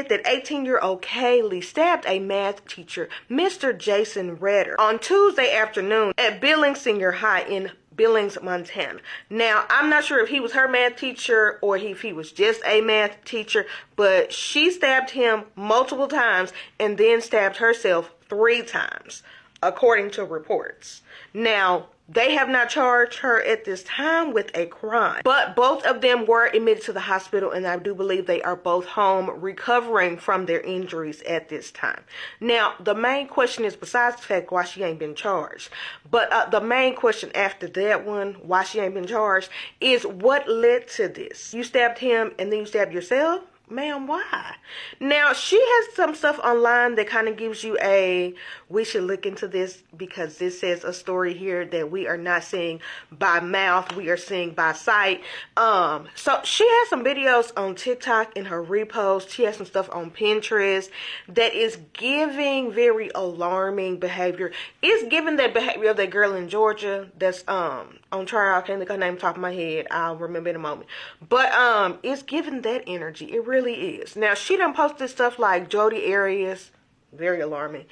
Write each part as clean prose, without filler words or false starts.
stated that 18-year-old Kaylee stabbed a math teacher, Mr. Jason Redder, on Tuesday afternoon at Billings Senior High in Billings, Montana. Now, I'm not sure if he was her math teacher or if he was just a math teacher, but she stabbed him multiple times and then stabbed herself 3 times, according to reports. Now, they have not charged her at this time with a crime, but both of them were admitted to the hospital, and I do believe they are both home recovering from their injuries at this time. Now, the main question is, besides the fact why she ain't been charged, but the main question after that one, why she ain't been charged, is what led to this? You stabbed him and then you stabbed yourself? Ma'am, why? Now, she has some stuff online that kind of gives you we should look into this, because this says a story here that we are not seeing by mouth, we are seeing by sight. So she has some videos on TikTok in her repost. She has some stuff on Pinterest that is giving very alarming behavior. It's giving that behavior of that girl in Georgia that's on trial. I can't think of her name top of my head. I'll remember in a moment. But it's giving that energy. It really is. Now, she done posted stuff like Jodi Arias, very alarming.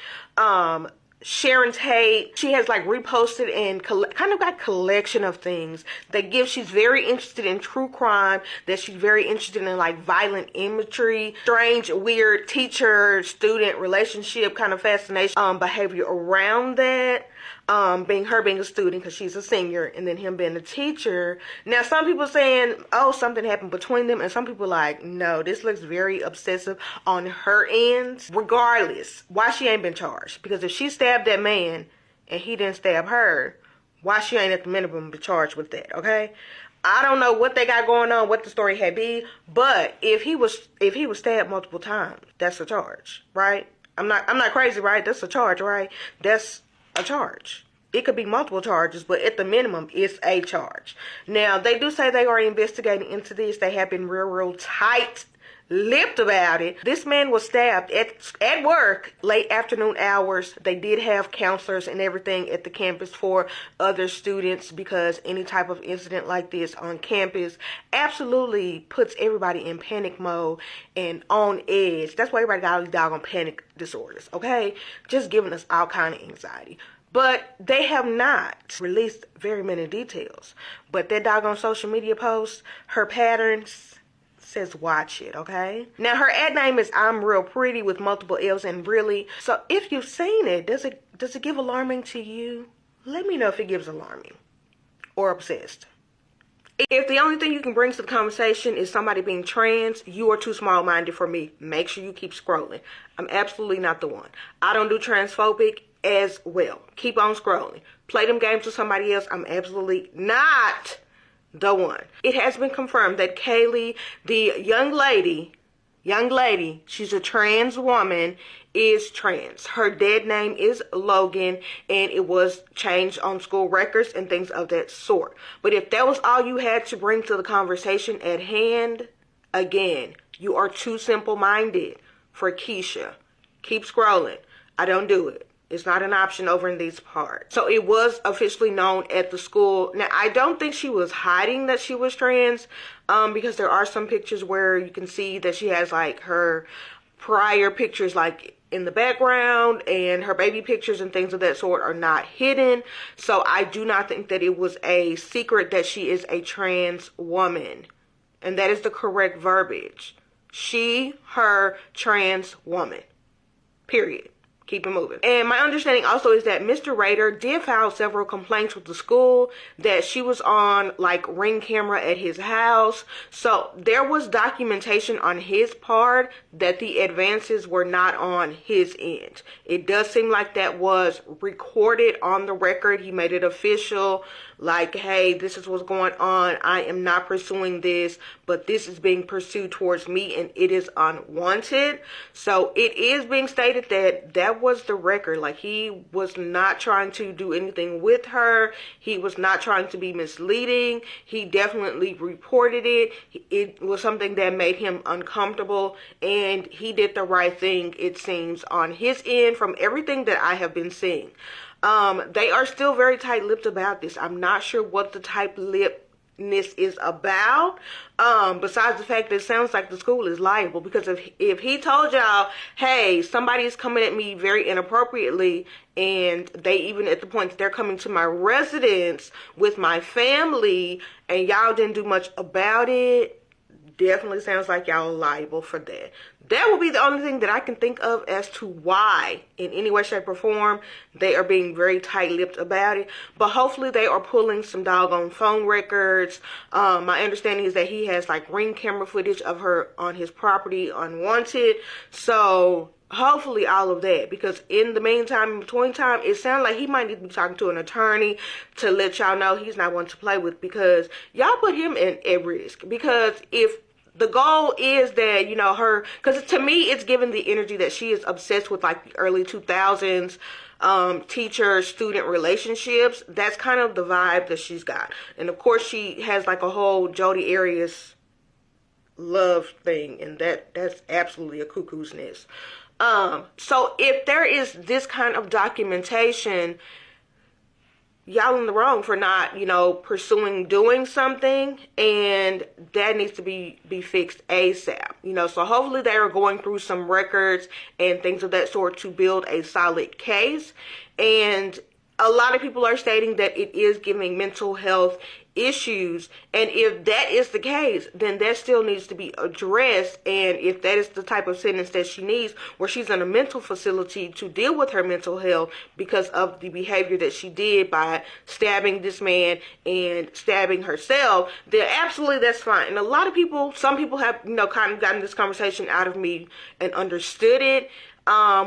Sharon Tate, she has like reposted and kind of got collection of things that she's very interested in true crime, that she's very interested in like violent imagery, strange, weird teacher-student relationship kind of fascination, behavior around that. Being a student because she's a senior, and then him being a teacher. Now, some people saying, oh, something happened between them, and some people like, no, this looks very obsessive on her end. Regardless, why she ain't been charged? Because if she stabbed that man and he didn't stab her, why she ain't at the minimum be charged with that? Okay, I don't know what they got going on, what the story had be, but if he was stabbed multiple times, that's a charge, right? I'm not crazy, right? That's a charge, right? That's a charge. It could be multiple charges, but at the minimum, it's a charge. Now, they do say they are investigating into this. They have been real tight-lipped about it. This man was stabbed at work, late afternoon hours. They did have counselors and everything at the campus for other students, because any type of incident like this on campus absolutely puts everybody in panic mode and on edge. That's why everybody got all these doggone panic disorders, okay? Just giving us all kind of anxiety. But they have not released very many details. But that doggone social media post, her patterns, says watch it, okay? Now, her ad name is I'm Real Pretty with multiple L's and really. So if you've seen it, does it give alarming to you? Let me know if it gives alarming or obsessed. If the only thing you can bring to the conversation is somebody being trans, you are too small-minded for me. Make sure you keep scrolling. I'm absolutely not the one. I don't do transphobic as well. Keep on scrolling. Play them games with somebody else. I'm absolutely not the one. It has been confirmed that Kaylee, the young lady, she's a trans woman, is trans. Her dead name is Logan, and it was changed on school records and things of that sort. But if that was all you had to bring to the conversation at hand, again, you are too simple-minded for Keisha. Keep scrolling. I don't do it. It's not an option over in these parts. So it was officially known at the school. Now, I don't think she was hiding that she was trans, because there are some pictures where you can see that she has like her prior pictures like in the background, and her baby pictures and things of that sort are not hidden. So I do not think that it was a secret that she is a trans woman. And that is the correct verbiage. She, her, trans woman. Period. Keep it moving. And my understanding also is that Mr. Rader did file several complaints with the school that she was on like Ring camera at his house. So there was documentation on his part that the advances were not on his end. It does seem like that was recorded on the record. He made it official. Like, hey, this is what's going on. I am not pursuing this, but this is being pursued towards me, and it is unwanted. So it is being stated that that was the record. Like, he was not trying to do anything with her. He was not trying to be misleading. He definitely reported it. It was something that made him uncomfortable, and he did the right thing, it seems, on his end from everything that I have been seeing. They are still very tight-lipped about this. I'm not sure what the tight-lipped is about, besides the fact that it sounds like the school is liable. Because if he told y'all, hey, somebody's coming at me very inappropriately, and they even at the point that they're coming to my residence with my family, and y'all didn't do much about it, definitely sounds like y'all are liable for that. That will be the only thing that I can think of as to why, in any way, shape, or form, they are being very tight-lipped about it. But hopefully they are pulling some doggone phone records. My understanding is that he has like ring camera footage of her on his property unwanted. So hopefully all of that, because in the meantime, in between time, it sounds like he might need to be talking to an attorney to let y'all know he's not one to play with, because y'all put him at risk. Because if the goal is that, you know, her, because to me, it's given the energy that she is obsessed with like the early 2000s teacher-student relationships. That's kind of the vibe that she's got. And of course, she has like a whole Jodi Arias love thing, and that's absolutely a cuckoo's nest. So if there is this kind of documentation, y'all in the wrong for not, you know, pursuing doing something, and that needs to be fixed ASAP. You know, so hopefully they are going through some records and things of that sort to build a solid case. And a lot of people are stating that it is giving mental health issues, and if that is the case, then that still needs to be addressed. And if that is the type of sentence that she needs, where she's in a mental facility to deal with her mental health because of the behavior that she did by stabbing this man and stabbing herself, then absolutely that's fine. And a lot of people, some people have, you know, kind of gotten this conversation out of me and understood it.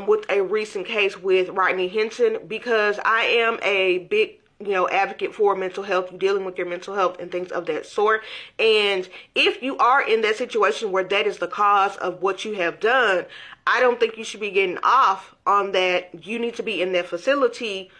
With a recent case with Rodney Hinton, because I am a big, you know, advocate for mental health, dealing with your mental health and things of that sort. And if you are in that situation where that is the cause of what you have done, I don't think you should be getting off on that. You need to be in that facility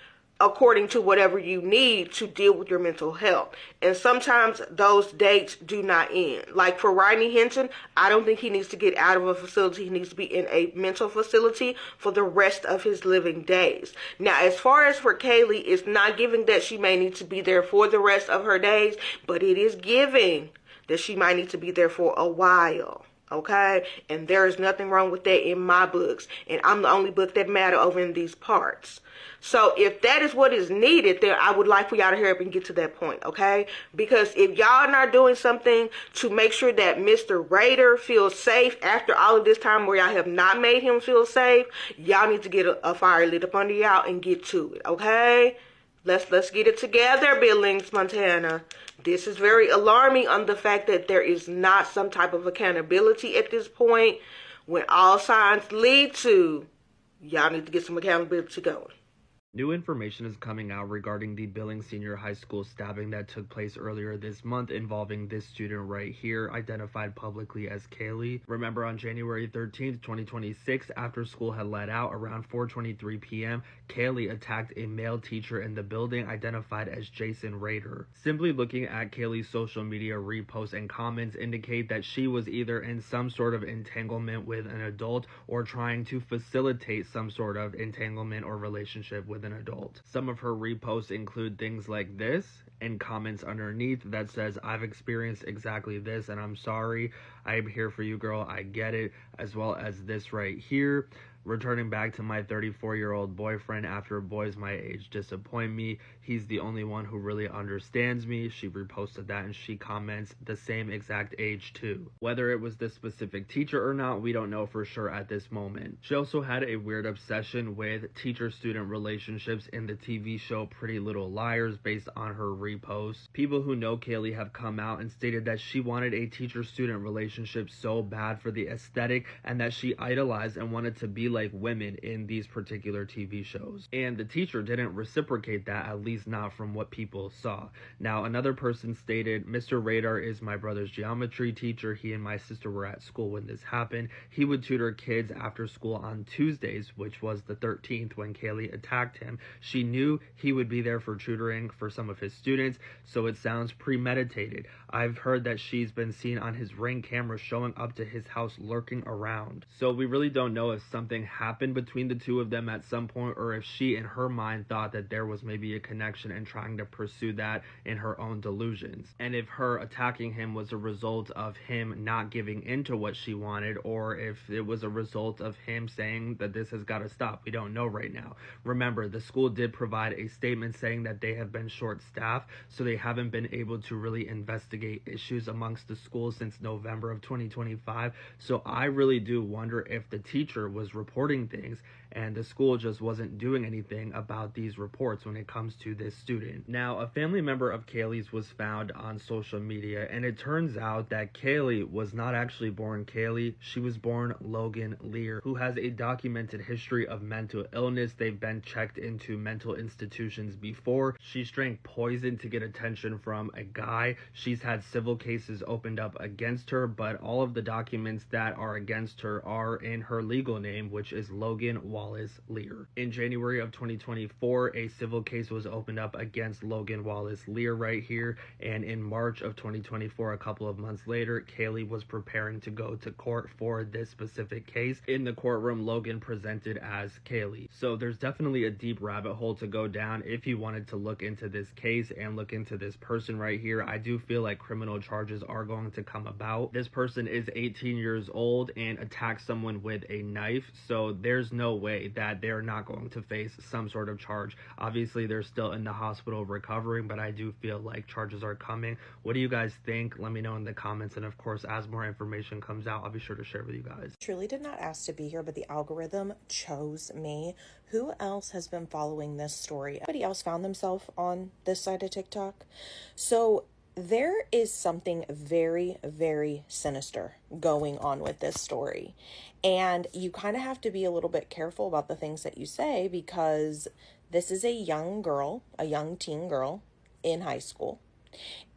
according to whatever you need to deal with your mental health. And sometimes those dates do not end. Like for Rodney Hinton, I don't think he needs to get out of a facility. He needs to be in a mental facility for the rest of his living days. Now, as far as for Kaylee, it's not giving that she may need to be there for the rest of her days, but it is giving that she might need to be there for a while. Okay? And there is nothing wrong with that in my books. And I'm the only book that matter over in these parts. So if that is what is needed, then I would like for y'all to hurry up and get to that point, okay? Because if y'all not doing something to make sure that Mr. Rader feels safe after all of this time where y'all have not made him feel safe, y'all need to get a fire lit up under y'all and get to it, okay? Let's get it together, Billings, Montana. This is very alarming on the fact that there is not some type of accountability at this point, when all signs lead to y'all need to get some accountability going. New information is coming out regarding the Billings Senior High School stabbing that took place earlier this month involving this student right here, identified publicly as Kaylee. Remember, on January 13th, 2026, after school had let out around 4:23 p.m., Kaylee attacked a male teacher in the building identified as Jason Rader. Simply looking at Kaylee's social media reposts and comments indicate that she was either in some sort of entanglement with an adult or trying to facilitate some sort of entanglement or relationship with an adult. Some of her reposts include things like this, and comments underneath that says, "I've experienced exactly this and I'm sorry. I'm here for you, girl. I get it," as well as this right here. "Returning back to my 34-year-old boyfriend after boys my age disappoint me. He's the only one who really understands me." She reposted that, and she comments the same exact age too. Whether it was this specific teacher or not, we don't know for sure at this moment. She also had a weird obsession with teacher-student relationships in the TV show Pretty Little Liars based on her reposts. People who know Kaylee have come out and stated that she wanted a teacher-student relationship so bad for the aesthetic, and that she idolized and wanted to be like women in these particular TV shows. And the teacher didn't reciprocate that, at least not from what people saw. Now, another person stated, "Mr. Rader is my brother's geometry teacher. He and my sister were at school when this happened. He would tutor kids after school on Tuesdays," which was the 13th when Kaylee attacked him. "She knew he would be there for tutoring for some of his students, so it sounds premeditated. I've heard that she's been seen on his Ring camera showing up to his house lurking around." So we really don't know if something something happened between the two of them at some point, or if she in her mind thought that there was maybe a connection and trying to pursue that in her own delusions. And if her attacking him was a result of him not giving into what she wanted, or if it was a result of him saying that this has got to stop. We don't know right now. Remember, the school did provide a statement saying that they have been short-staffed, so they haven't been able to really investigate issues amongst the school since November of 2025. So I really do wonder if the teacher was reporting things and the school just wasn't doing anything about these reports when it comes to this student. Now, a family member of Kaylee's was found on social media, and it turns out that Kaylee was not actually born Kaylee. She was born Logan Lear, who has a documented history of mental illness. They've been checked into mental institutions before. She's drank poison to get attention from a guy. She's had civil cases opened up against her, but all of the documents that are against her are in her legal name, which is Logan Wallace Lear. In January of 2024, a civil case was opened up against Logan Wallace Lear right here, and in March of 2024, a couple of months later, Kaylee was preparing to go to court for this specific case. In the courtroom, Logan presented as Kaylee. So there's definitely a deep rabbit hole to go down if you wanted to look into this case and look into this person right here. I do feel like criminal charges are going to come about. This person is 18 years old and attacked someone with a knife, so there's no way that they're not going to face some sort of charge. Obviously, they're still in the hospital recovering, but I do feel like charges are coming. What do you guys think? Let me know in the comments, and of course, as more information comes out, I'll be sure to share with you guys. Truly did not ask to be here, but the algorithm chose me. Who else has been following this story? Anybody else found themselves on this side of TikTok? So there is something very, very sinister going on with this story. And you kind of have to be a little bit careful about the things that you say, because this is a young girl, a young teen girl in high school.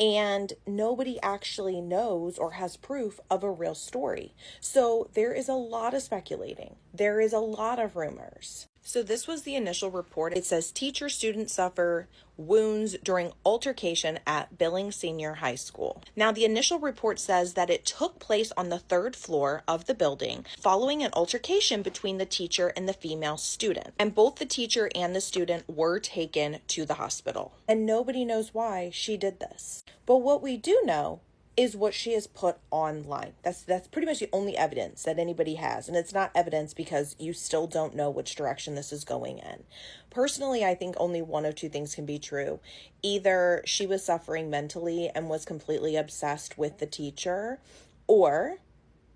And nobody actually knows or has proof of a real story. So there is a lot of speculating. There is a lot of rumors. So this was the initial report. It says teacher student suffer wounds during altercation at Billings Senior High School. Now, the initial report says that it took place on the 3rd floor of the building following an altercation between the teacher and the female student. And both the teacher and the student were taken to the hospital. And nobody knows why she did this. But what we do know is what she has put online. That's pretty much the only evidence that anybody has. And it's not evidence because you still don't know which direction this is going in. Personally, I think only one of two things can be true. Either she was suffering mentally and was completely obsessed with the teacher, or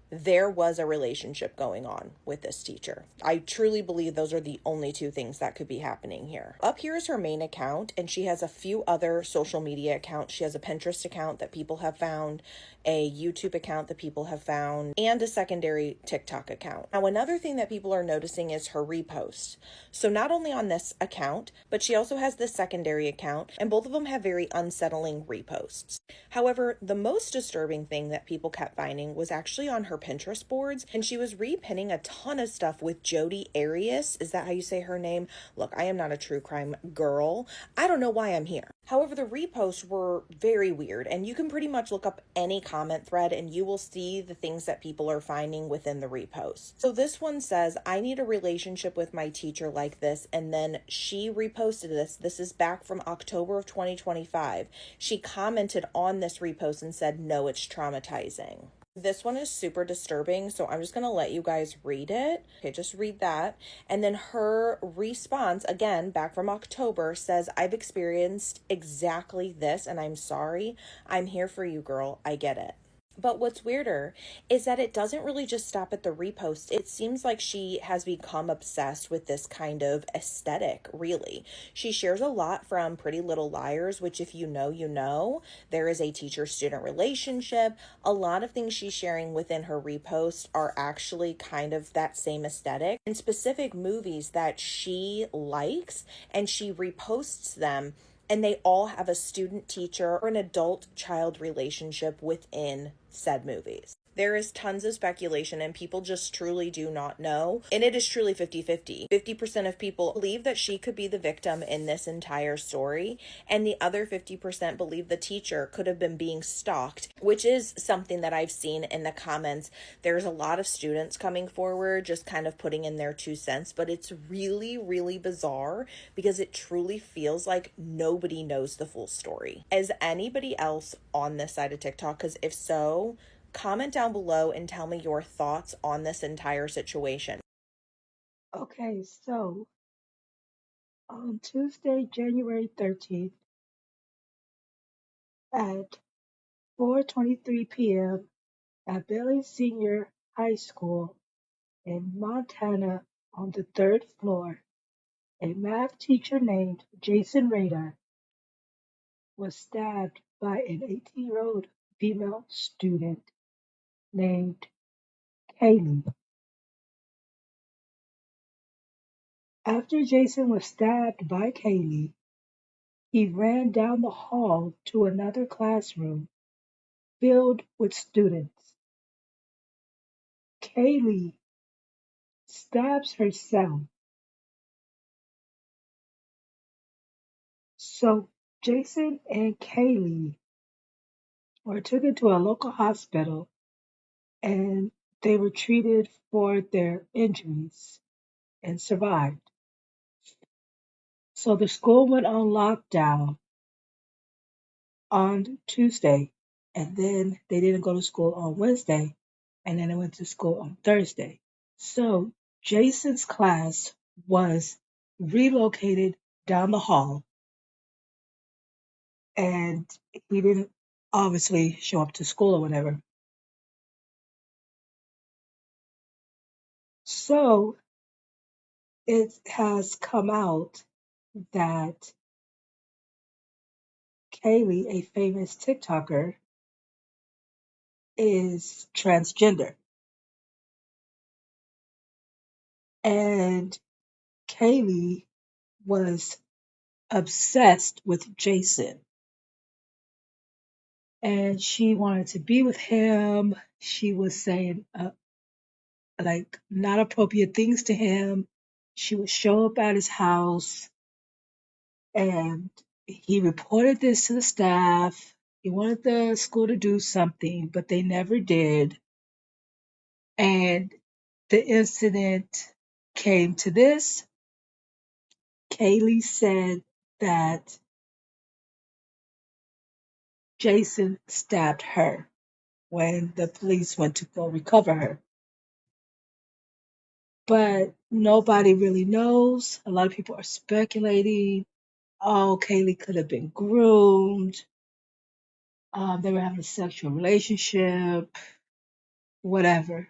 there was a relationship going on with this teacher. I truly believe those are the only two things that could be happening here. Up here is her main account, and she has a few other social media accounts. She has a Pinterest account that people have found, a YouTube account that people have found, and a secondary TikTok account. Now, another thing that people are noticing is her reposts. So not only on this account, but she also has this secondary account, and both of them have very unsettling reposts. However, the most disturbing thing that people kept finding was actually on her Pinterest boards, and she was repinning a ton of stuff with Jodi Arias. Is that how you say her name? Look, I am not a true crime girl. I don't know why I'm here. However, the reposts were very weird, and you can pretty much look up any comment thread and you will see the things that people are finding within the repost. So this one says, I need a relationship with my teacher like this, and then she reposted this. This is back from October of 2025. She commented on this repost and said, no, it's traumatizing. This one is super disturbing, so I'm just going to let you guys read it. Okay, just read that. And then her response, again, back from October, says, I've experienced exactly this, and I'm sorry. I'm here for you, girl. I get it. But what's weirder is that it doesn't really just stop at the repost. It seems like she has become obsessed with this kind of aesthetic, really. She shares a lot from Pretty Little Liars, which if you know, you know. There is a teacher-student relationship. A lot of things she's sharing within her repost are actually kind of that same aesthetic. And specific movies that she likes, and she reposts them, and they all have a student-teacher or an adult-child relationship within said movies. There is tons of speculation and people just truly do not know. And it is truly 50-50. 50% of people believe that she could be the victim in this entire story, and the other 50% believe the teacher could have been being stalked, which is something that I've seen in the comments. There's a lot of students coming forward just kind of putting in their 2 cents, but it's really, really bizarre because it truly feels like nobody knows the full story. Is anybody else on this side of TikTok? Because if so, comment down below and tell me your thoughts on this entire situation. Okay, so on Tuesday, January 13th at 4:23 p.m. at Billings Senior High School in Montana on the 3rd floor, a math teacher named Jason Rader was stabbed by an 18-year-old female student named Kaylee. After Jason was stabbed by Kaylee, he ran down the hall to another classroom filled with students. Kaylee stabs herself. So Jason and Kaylee were taken to a local hospital and they were treated for their injuries and survived. So the school went on lockdown on Tuesday, and then they didn't go to school on Wednesday, and then they went to school on Thursday. So Jason's class was relocated down the hall, and he didn't obviously show up to school or whatever. So it has come out that Kaylee, a famous TikToker, is transgender. And Kaylee was obsessed with Jason. And she wanted to be with him. She was saying like not appropriate things to him. She would show up at his house, and he reported this to the staff. He wanted the school to do something, but they never did. And the incident came to this. Kaylee said that Jason stabbed her when the police went to go recover her. But nobody really knows. A lot of people are speculating. Oh, Kaylee could have been groomed. They were having a sexual relationship, whatever.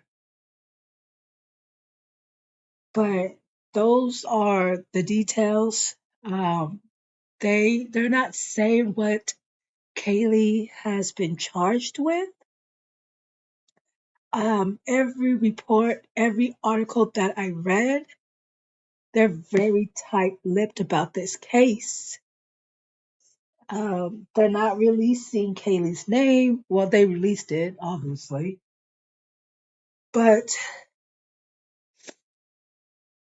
But those are the details. They're not saying what Kaylee has been charged with. Every report, every article that I read, they're very tight-lipped about this case. They're not releasing Kaylee's name. Well, they released it, obviously. But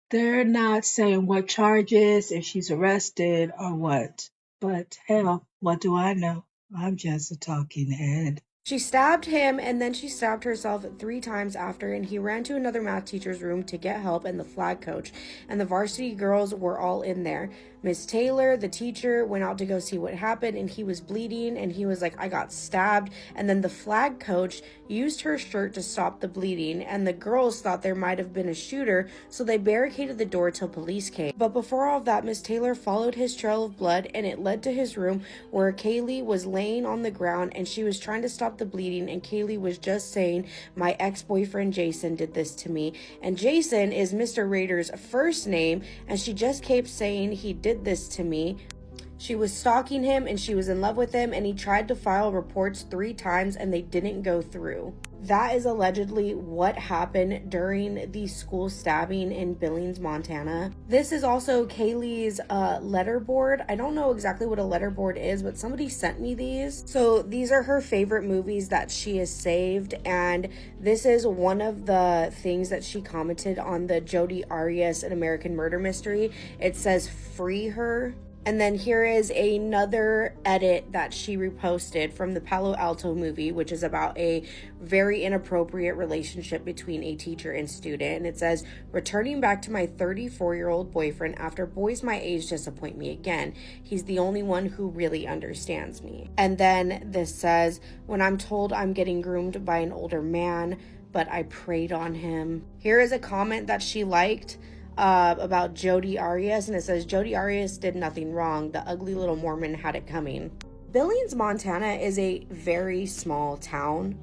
they're not saying what charges, if she's arrested or what. But hell, what do I know? I'm just a talking head. She stabbed him and then she stabbed herself 3 times after, and he ran to another math teacher's room to get help and the flag coach, and the varsity girls were all in there. Miss Taylor, the teacher, went out to go see what happened, and he was bleeding, and he was like, I got stabbed. And then the flag coach used her shirt to stop the bleeding, and the girls thought there might have been a shooter, so they barricaded the door till police came. But before all of that, Miss Taylor followed his trail of blood, and it led to his room where Kaylee was laying on the ground, and she was trying to stop the bleeding, and Kaylee was just saying, my ex-boyfriend Jason did this to me. And Jason is Mr. Rader's first name, and she just kept saying he did this to me. She was stalking him and she was in love with him, and he tried to file reports 3 times and they didn't go through. That is allegedly what happened during the school stabbing in Billings, Montana. This is also Kaylee's letterboard. I don't know exactly what a letterboard is, but somebody sent me these. So these are her favorite movies that she has saved, and this is one of the things that she commented on the Jodi Arias An American Murder Mystery. It says "free her." And then here is another edit that she reposted from the Palo Alto movie, which is about a very inappropriate relationship between a teacher and student. And it says, "Returning back to my 34-year-old boyfriend after boys my age disappoint me again. He's the only one who really understands me." And then this says, "When I'm told I'm getting groomed by an older man, but I preyed on him." Here is a comment that she liked about Jodi Arias, and it says, "Jodi Arias did nothing wrong. The ugly little Mormon had it coming." Billings, Montana is a very small town.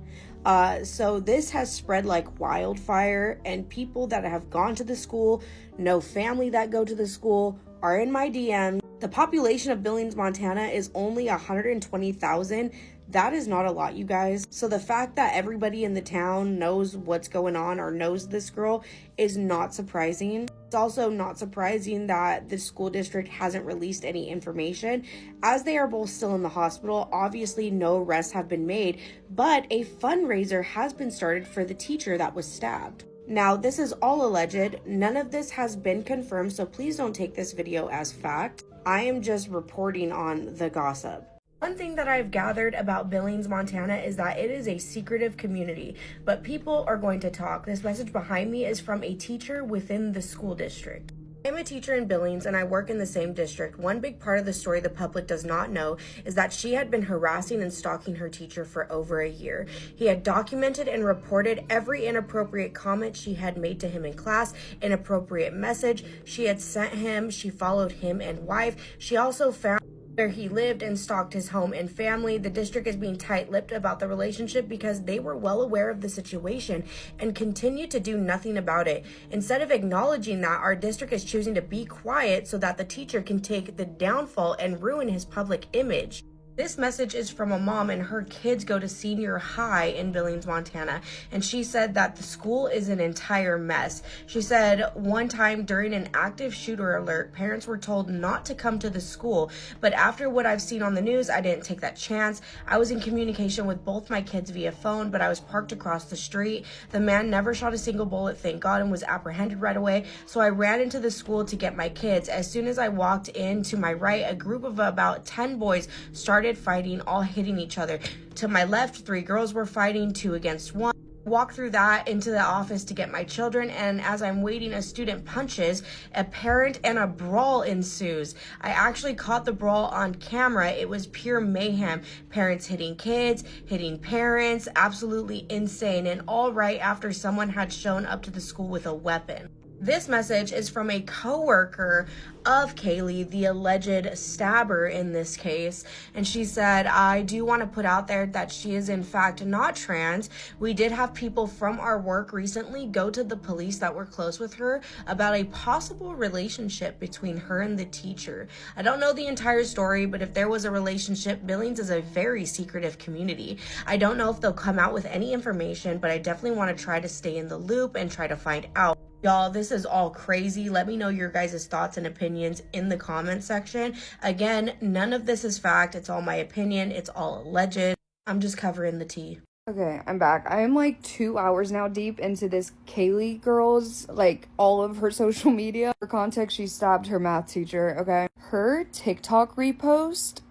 So this has spread like wildfire, and people that have gone to the school, know family that go to the school, are in my DM. The population of Billings, Montana is only 120,000. That is not a lot, you guys. So the fact that everybody in the town knows what's going on or knows this girl is not surprising. It's also not surprising that the school district hasn't released any information. As they are both still in the hospital, obviously no arrests have been made, but a fundraiser has been started for the teacher that was stabbed. Now, this is all alleged. None of this has been confirmed, so please don't take this video as fact. I am just reporting on the gossip. One thing that I've gathered about Billings, Montana is that it is a secretive community, but people are going to talk. This message behind me is from a teacher within the school district. I'm a teacher in Billings and I work in the same district. One big part of the story the public does not know is that she had been harassing and stalking her teacher for over a year. He had documented and reported every inappropriate comment she had made to him in class, inappropriate message she had sent him. She followed him and wife. She also found where he lived and stalked his home and family. The district is being tight-lipped about the relationship because they were well aware of the situation and continue to do nothing about it. Instead of acknowledging that, our district is choosing to be quiet so that the teacher can take the downfall and ruin his public image. This message is from a mom, and her kids go to senior high in Billings, Montana, and she said that the school is an entire mess. She said one time during an active shooter alert, parents were told not to come to the school, but after what I've seen on the news, I didn't take that chance. I was in communication with both my kids via phone, but I was parked across the street. The man never shot a single bullet, thank God, and was apprehended right away, so I ran into the school to get my kids. As soon as I walked in, to my right, a group of about 10 boys started fighting, all hitting each other. To my left, 3 girls were fighting, 2 against 1. Walk through that into the office to get my children, and as I'm waiting, a student punches a parent and a brawl ensues. I actually caught the brawl on camera. It was pure mayhem. Parents hitting kids, hitting parents, absolutely insane, and all right after someone had shown up to the school with a weapon. This message is from a coworker of Kaylee, the alleged stabber in this case, and she said, "I do want to put out there that she is in fact not trans. We did have people from our work recently go to the police that were close with her about a possible relationship between her and the teacher. I don't know the entire story, but if there was a relationship, Billings is a very secretive community. I don't know if they'll come out with any information, but I definitely want to try to stay in the loop and try to find out." Y'all, this is all crazy. Let me know your guys' thoughts and opinions in the comment section. Again, none of this is fact. It's all my opinion. It's all alleged. I'm just covering the tea. Okay, I'm back. I'm like 2 hours now deep into this Kaylee girl's, like, all of her social media. For context, she stabbed her math teacher, okay? Her TikTok repost,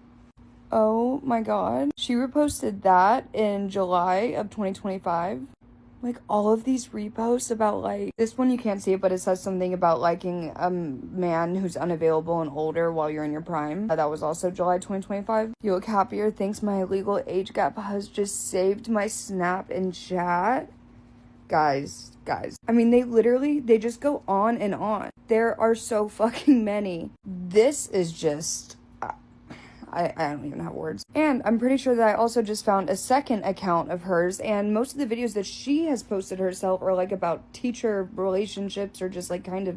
oh my god. She reposted that in July of 2025. Like, all of these reposts about, like, this one you can't see it, but it says something about liking a man who's unavailable and older while you're in your prime. That was also July 2025. You look happier. Thanks, my illegal age gap has just saved my snap and chat. Guys. I mean, they just go on and on. There are so fucking many. This is just... I don't even have words. And I'm pretty sure that I also just found a second account of hers, and most of the videos that she has posted herself are like about teacher relationships or just like kind of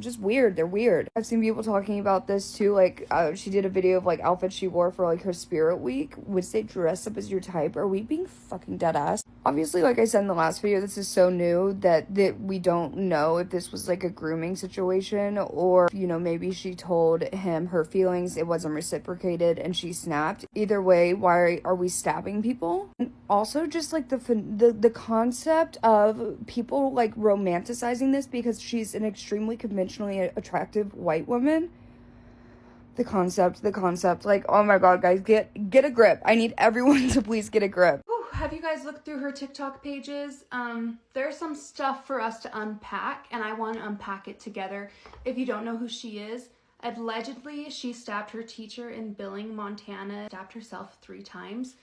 just weird. They're weird. I've seen people talking about this too, like she did a video of like outfits she wore for like her spirit week. Would they dress up as your type? Are we being fucking dead ass? Obviously, like I said in the last video, this is so new that we don't know if this was like a grooming situation, or, you know, maybe she told him her feelings, it wasn't reciprocated, and she snapped. Either way, why are we stabbing people? And also just like the concept of people like romanticizing this because she's an extremely conventionally attractive white woman. The concept, like, oh my god, guys, get a grip. I need everyone to please get a grip. Whew, have you guys looked through her TikTok pages? There's some stuff for us to unpack, and I want to unpack it together. If you don't know who she is, allegedly, she stabbed her teacher in Billings, Montana, stabbed herself 3 times.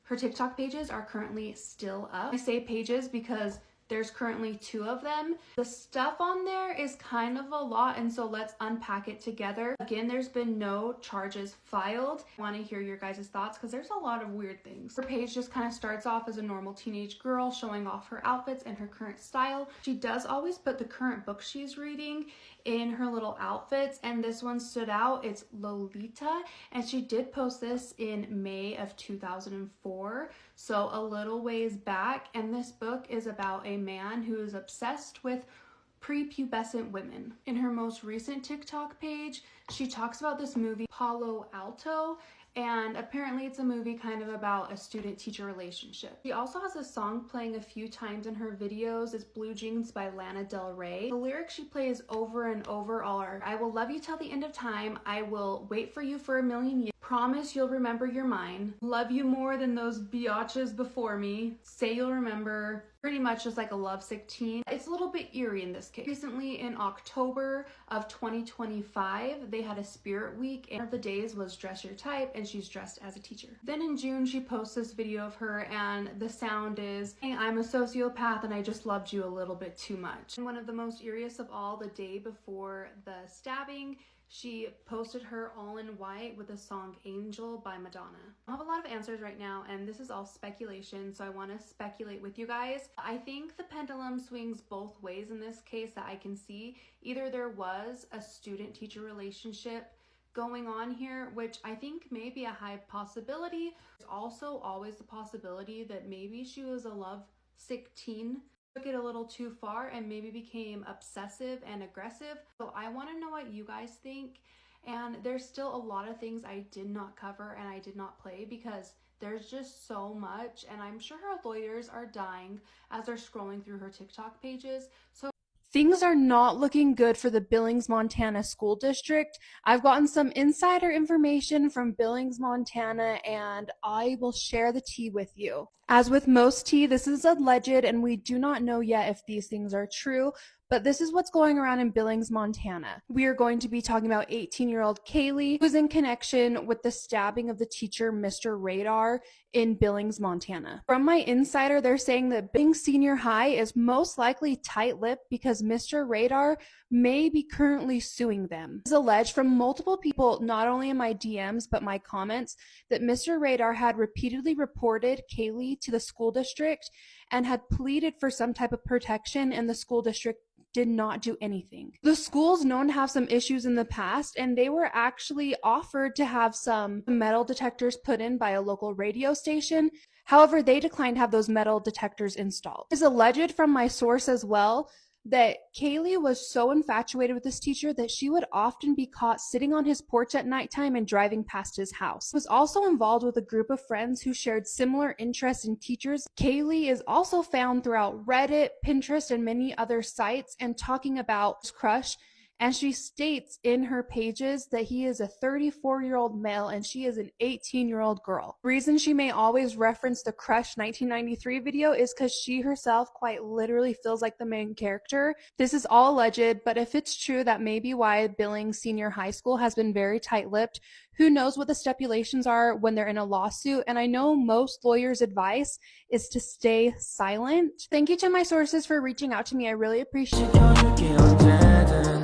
Her TikTok pages are currently still up. I say pages because there's currently 2 of them. The stuff on there is kind of a lot, and so let's unpack it together. Again, there's been no charges filed. I want to hear your guys' thoughts because there's a lot of weird things. Her page just kind of starts off as a normal teenage girl showing off her outfits and her current style. She does always put the current book she's reading in her little outfits, and this one stood out. It's Lolita, and she did post this in May of 2004, so a little ways back. And this book is about a man who is obsessed with prepubescent women. In her most recent TikTok page, she talks about this movie Palo Alto, and apparently it's a movie kind of about a student-teacher relationship. She also has a song playing a few times in her videos. It's Blue Jeans by Lana Del Rey. The lyrics she plays over and over are, "I will love you till the end of time. I will wait for you for a million years. Promise you'll remember you're mine. Love you more than those biatches before me. Say you'll remember." Pretty much just like a lovesick teen. It's a little bit eerie in this case. Recently in October of 2025, they had a spirit week, and one of the days was dress your type, and she's dressed as a teacher. Then in June, she posts this video of her, and the sound is, "Hey, I'm a sociopath and I just loved you a little bit too much." And one of the most eeriest of all, the day before the stabbing, she posted her all in white with the song Angel by Madonna. I have a lot of answers right now, and this is all speculation, so I want to speculate with you guys. I think the pendulum swings both ways in this case that I can see. Either there was a student-teacher relationship going on here, which I think may be a high possibility. There's also always the possibility that maybe she was a lovesick teen, took it a little too far, and maybe became obsessive and aggressive. So I want to know what you guys think, and there's still a lot of things I did not cover and I did not play because there's just so much, and I'm sure her lawyers are dying as they're scrolling through her TikTok pages. So things are not looking good for the Billings, Montana school district. I've gotten some insider information from Billings, Montana, and I will share the tea with you. As with most tea, this is alleged, and we do not know yet if these things are true, but this is what's going around in Billings, Montana. We are going to be talking about 18-year-old Kaylee, who's in connection with the stabbing of the teacher, Mr. Radar, in Billings, Montana. From my insider, they're saying that Billings Senior High is most likely tight-lipped because Mr. Radar may be currently suing them. It's alleged from multiple people, not only in my DMs, but my comments, that Mr. Radar had repeatedly reported Kaylee to the school district and had pleaded for some type of protection, and the school district did not do anything. The school's known to have some issues in the past, and they were actually offered to have some metal detectors put in by a local radio station. However, they declined to have those metal detectors installed. It is alleged from my source as well that Kaylee was so infatuated with this teacher that she would often be caught sitting on his porch at nighttime and driving past his house. She was also involved with a group of friends who shared similar interests in teachers. Kaylee is also found throughout Reddit, Pinterest, and many other sites and talking about his crush. And she states in her pages that he is a 34-year-old male and she is an 18-year-old girl. The reason she may always reference the Crush 1993 video is because she herself quite literally feels like the main character. This is all alleged, but if it's true, that may be why Billings Senior High School has been very tight-lipped. Who knows what the stipulations are when they're in a lawsuit, and I know most lawyers' advice is to stay silent. Thank you to my sources for reaching out to me. I really appreciate it.